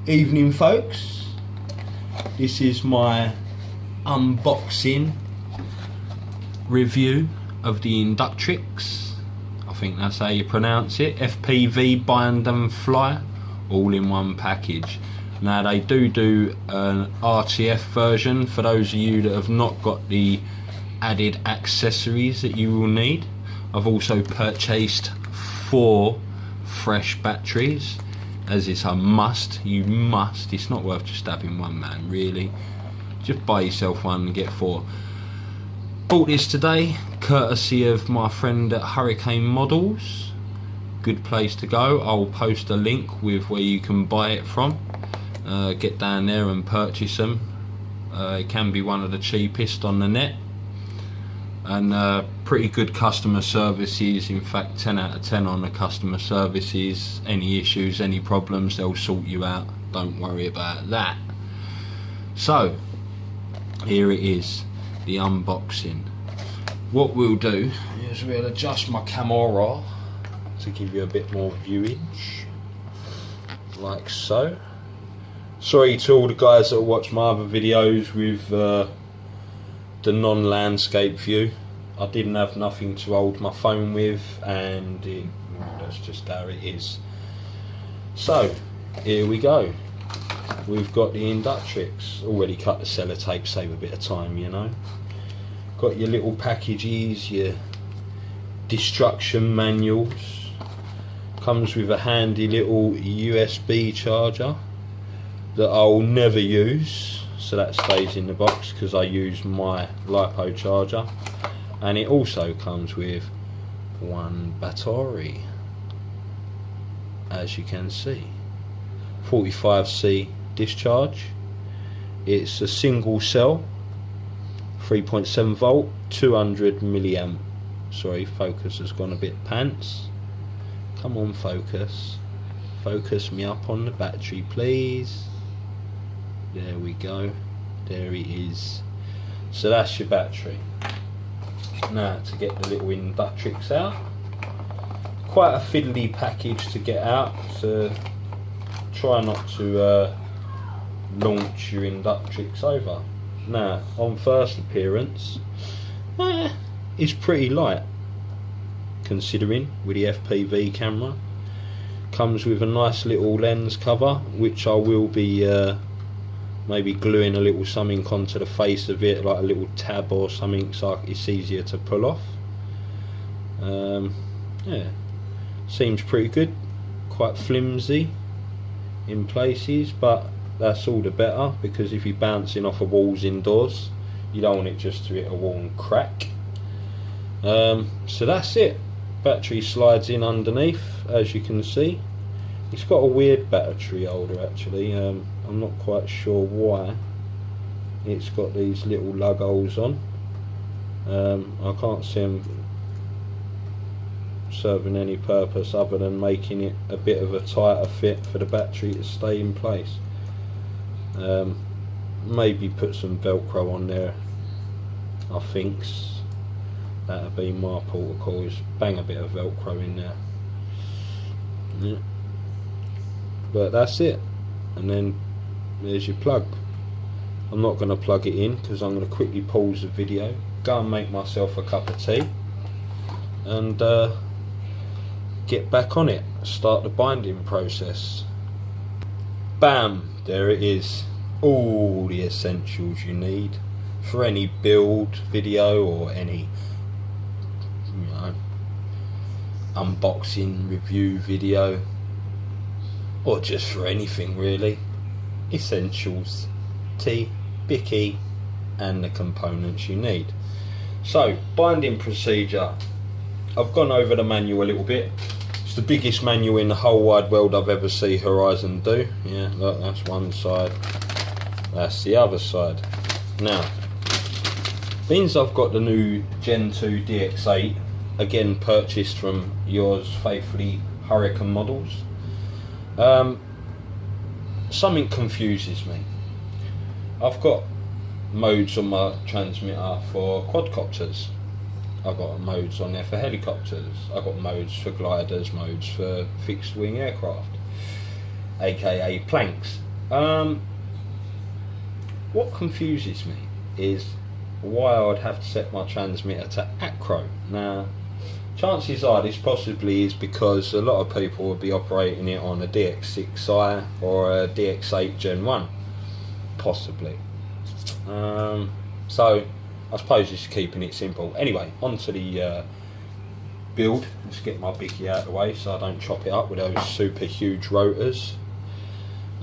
Evening folks, this is my unboxing review of the INDUCTRIX, I think that's how you pronounce it, FPV bind and fly, all in one package. Now they do an RTF version for those of you that have not got the added accessories that you will need. I've also purchased 4 fresh batteries, as it's a must. You must, it's not worth just having one, man, really. Just buy yourself one and get 4. Bought this today courtesy of my friend at Hurricane Models. Good place to go. I'll post a link with where you can buy it from. Get down there and purchase them. It can be one of the cheapest on the net, and pretty good customer services. In fact, 10 out of 10 on the customer services. Any issues, any problems, they'll sort you out, don't worry about that. So here it is, the unboxing. What we'll do is we'll adjust my camera to give you a bit more viewage, like so. Sorry to all the guys that watch my other videos with the non-landscape view. I didn't have nothing to hold my phone with, and that's just how it is. So here we go. We've got the INDUCTRIX. Already cut the sellotape, save a bit of time, you know. Got your little packages, your destruction manuals. Comes with a handy little USB charger that I'll never use, so that stays in the box because I use my LiPo charger. And it also comes with 1 battery, as you can see. 45C discharge. It's a single cell, 3.7 volt, 200 milliamp. Sorry, focus has gone a bit pants. Come on, focus. Focus me up on the battery, please. There we go. There it is. So that's your battery. Now to get the little INDUCTRIX out. Quite a fiddly package to get out, so try not to launch your INDUCTRIX over. Now, on first appearance, it's pretty light considering with the FPV camera. Comes with a nice little lens cover, which I will be maybe gluing a little something onto the face of it, like a little tab or something, so it's easier to pull off. Yeah, seems pretty good. Quite flimsy in places, but that's all the better, because if you're bouncing off of walls indoors, you don't want it just to hit a wall and crack. So that's it. Battery slides in underneath, as you can see. It's got a weird battery holder actually. I'm not quite sure why it's got these little lug holes on. I can't see them serving any purpose other than making it a bit of a tighter fit for the battery to stay in place. Maybe put some Velcro on there, I think. That'd be my protocol, is bang a bit of Velcro in there. Yeah. But that's it, and then there's your plug. I'm not going to plug it in because I'm going to quickly pause the video, go and make myself a cup of tea, and get back on it, start the binding process. Bam, there it is, all the essentials you need for any build video or any, you know, unboxing review video, or just for anything really. Essentials: tea, bicky, and the components you need. So, binding procedure. I've gone over the manual a little bit. It's the biggest manual in the whole wide world I've ever seen Horizon do. Yeah, look, that's one side, that's the other side. Now, means I've got the new Gen 2 DX8, again purchased from yours faithfully, Hurricane Models. Something confuses me. I've got modes on my transmitter for quadcopters. I've got modes on there for helicopters. I've got modes for gliders, modes for fixed wing aircraft, aka planks. What confuses me is why I would have to set my transmitter to acro. Now, chances are this possibly is because a lot of people will be operating it on a DX6i or a DX8 Gen 1, possibly. So I suppose just keeping it simple. Anyway, onto the build. Let's get my biggie out of the way so I don't chop it up with those super huge rotors.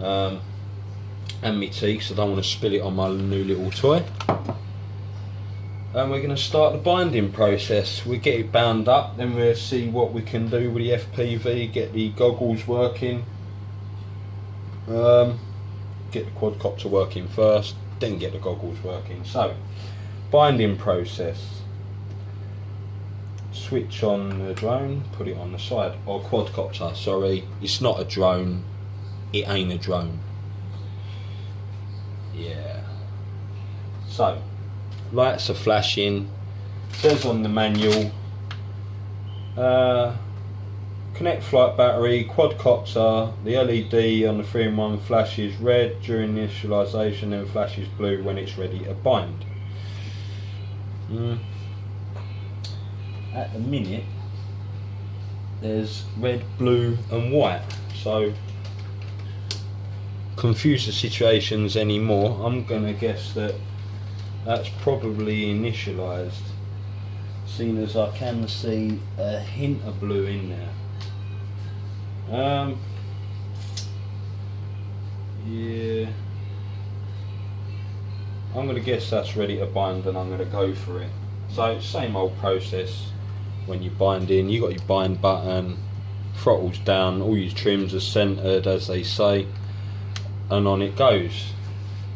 And my tea, because I don't want to spill it on my new little toy. And we're going to start the binding process. We get it bound up, then we'll see what we can do with the FPV, get the goggles working, get the quadcopter working first, then get the goggles working. So, binding process. Switch on the drone, put it on the side, or quadcopter, sorry, it's not a drone, it ain't a drone. Yeah. So, lights are flashing, says on the manual, connect flight battery, quadcopter, the LED on the 3-in-1 flashes red during initialization, then flashes blue when it's ready to bind. At the minute there's red, blue and white, so confuse the situations anymore. I'm gonna guess that that's probably initialized, seeing as I can see a hint of blue in there. Yeah, I'm gonna guess that's ready to bind and I'm gonna go for it. So same old process. When you bind in, you got your bind button, throttles down, all your trims are centered as they say, and on it goes.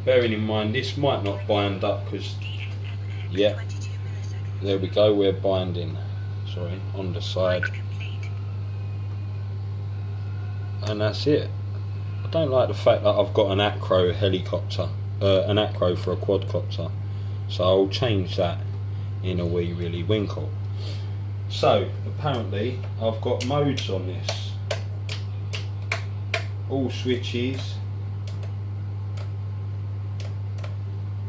Bearing in mind this might not bind up because, yeah, there we go, we're binding, sorry, on the side, and that's it. I don't like the fact that I've got an acro helicopter, an acro for a quadcopter, so I'll change that in a wee willy winkle. So apparently I've got modes on this, all switches.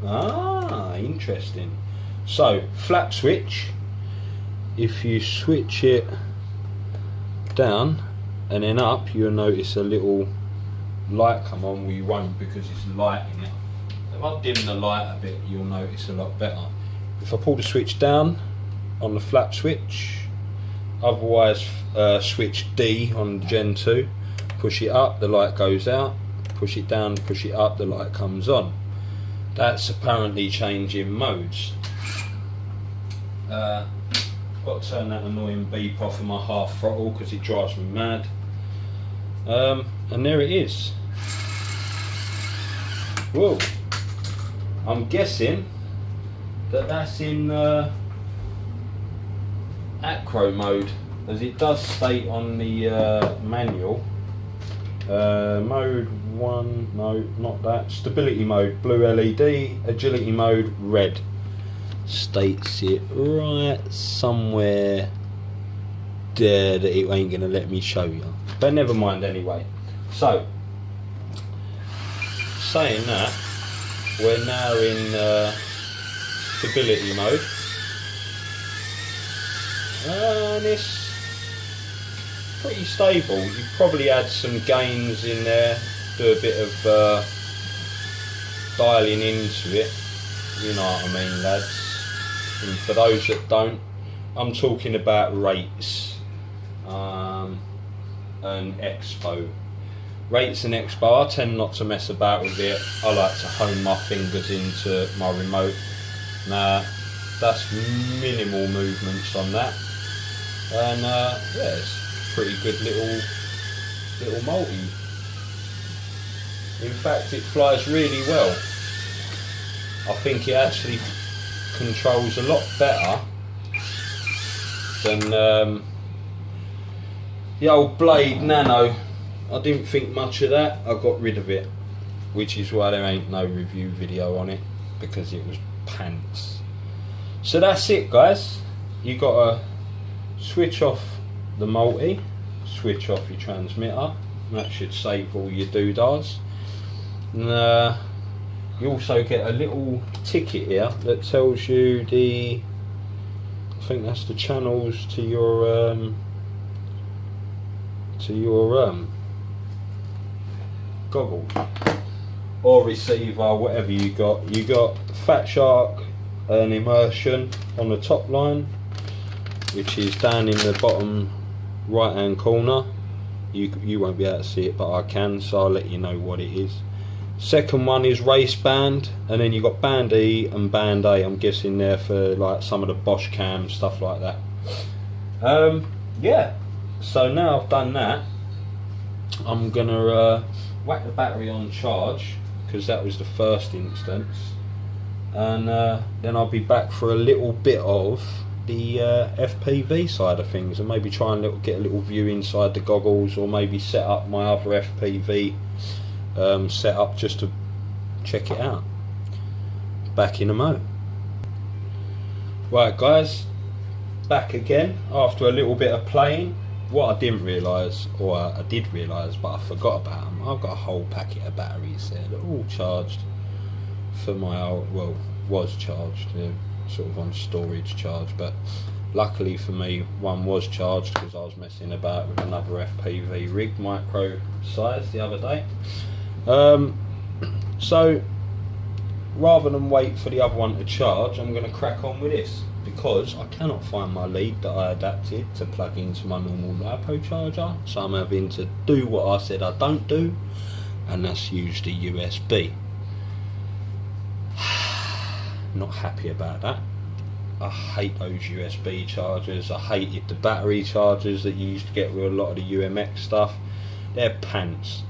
Ah, interesting. So flap switch, if you switch it down and then up, you'll notice a little light come on. Well, you won't because it's lighting it. If I dim the light a bit, you'll notice a lot better. If I pull the switch down on the flap switch, otherwise switch D on Gen 2, push it up, the light goes out, push it down, push it up, the light comes on. That's apparently changing modes. Got to turn that annoying beep off of my half throttle because it drives me mad. And there it is. Whoa, I'm guessing that that's in acro mode, as it does state on the manual. Mode 1, no, not that. Stability mode, blue LED. Agility mode, red. States it right somewhere there that it ain't gonna let me show you, but never mind anyway. So, saying that, we're now in stability mode, and it's pretty stable. You probably add some gains in there, do a bit of dialing into it, you know what I mean, lads. And for those that don't, I'm talking about rates and expo. Rates and expo, I tend not to mess about with it. I like to hone my fingers into my remote. Now, that's minimal movements on that, and yeah, it's pretty good little multi. In fact, it flies really well. I think it actually controls a lot better than the old Blade Nano. I didn't think much of that. I got rid of it, which is why there ain't no review video on it, because it was pants. So that's it, guys. You gotta switch off the multi, switch off your transmitter. That should save all your doodahs. And, you also get a little ticket here that tells you the, I think that's the channels to your goggles or receiver, whatever you got. You got Fat Shark and Immersion on the top line, which is down in the bottom right hand corner. You won't be able to see it, but I can, so I'll let you know what it is. Second one is Race Band, and then you got Band E and Band A, I'm guessing there for like some of the Bosch cams, stuff like that. Yeah, so now I've done that, I'm gonna whack the battery on charge, because that was the first instance, and then I'll be back for a little bit of the FPV side of things, and maybe try and get a little view inside the goggles, or maybe set up my other FPV set up just to check it out. Back in a mo. Right guys, back again after a little bit of playing. What I didn't realise, or I did realise but I forgot about them, I've got a whole packet of batteries there. They're all charged for my old, well, was charged, sort of on storage charge, but luckily for me one was charged because I was messing about with another FPV rig micro size the other day. So rather than wait for the other one to charge, I'm going to crack on with this, because I cannot find my lead that I adapted to plug into my normal LiPo charger, so I'm having to do what I said I don't do, and that's use the USB. Not happy about that. I hate those USB chargers. I hated the battery chargers that you used to get with a lot of the UMX stuff. They're pants.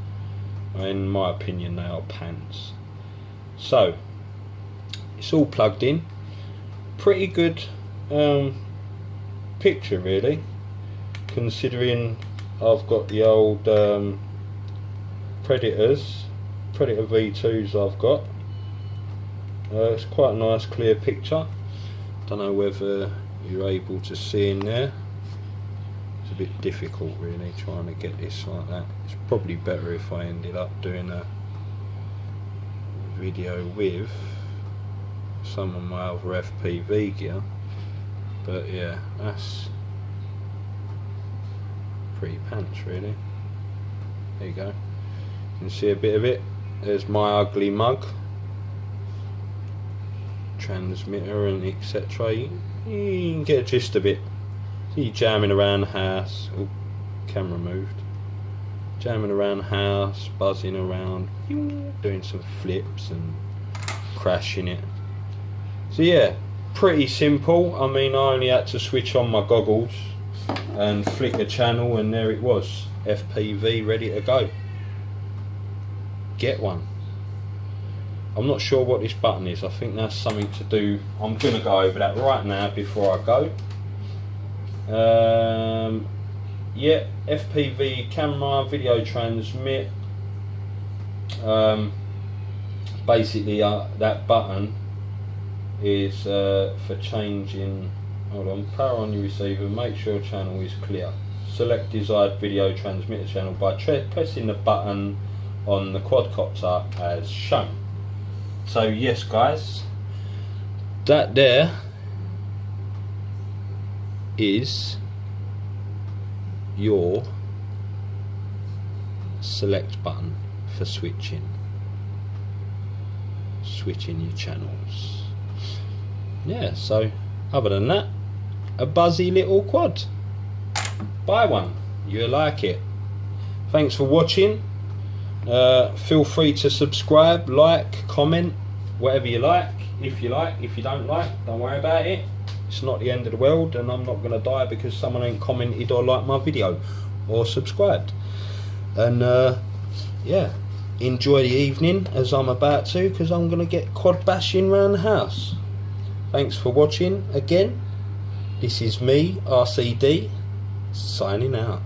In my opinion, they are pants. So it's all plugged in. Pretty good picture really, considering I've got the old Predator V2s I've got. It's quite a nice clear picture. Don't know whether you're able to see in there. It's a bit difficult really trying to get this like that. It's probably better if I ended up doing a video with some of my other FPV gear, but yeah, that's pretty pants really. There you go, you can see a bit of it. There's my ugly mug, transmitter and etc. You can get a gist of it. See you jamming around the house. Oh, camera moved. Jamming around the house, buzzing around, doing some flips and crashing it. So yeah, pretty simple. I mean, I only had to switch on my goggles and flick a channel and there it was, FPV ready to go. Get one. I'm not sure what this button is. I think that's something to do, I'm going to go over that right now before I go. Yeah, FPV camera, video transmit. Basically that button is for changing, hold on, power on your receiver, make sure channel is clear. Select desired video transmitter channel by pressing the button on the quadcopter as shown. So yes guys, that there is your select button for switching your channels. Yeah, so other than that, a buzzy little quad. Buy one, you'll like it. Thanks for watching. Feel free to subscribe, like, comment, whatever you like. If you like, if you don't like, don't worry about it. It's not the end of the world, and I'm not going to die because someone ain't commented or liked my video or subscribed. And yeah, enjoy the evening as I'm about to, because I'm going to get quad bashing around the house. Thanks for watching again. This is me, RCD, signing out.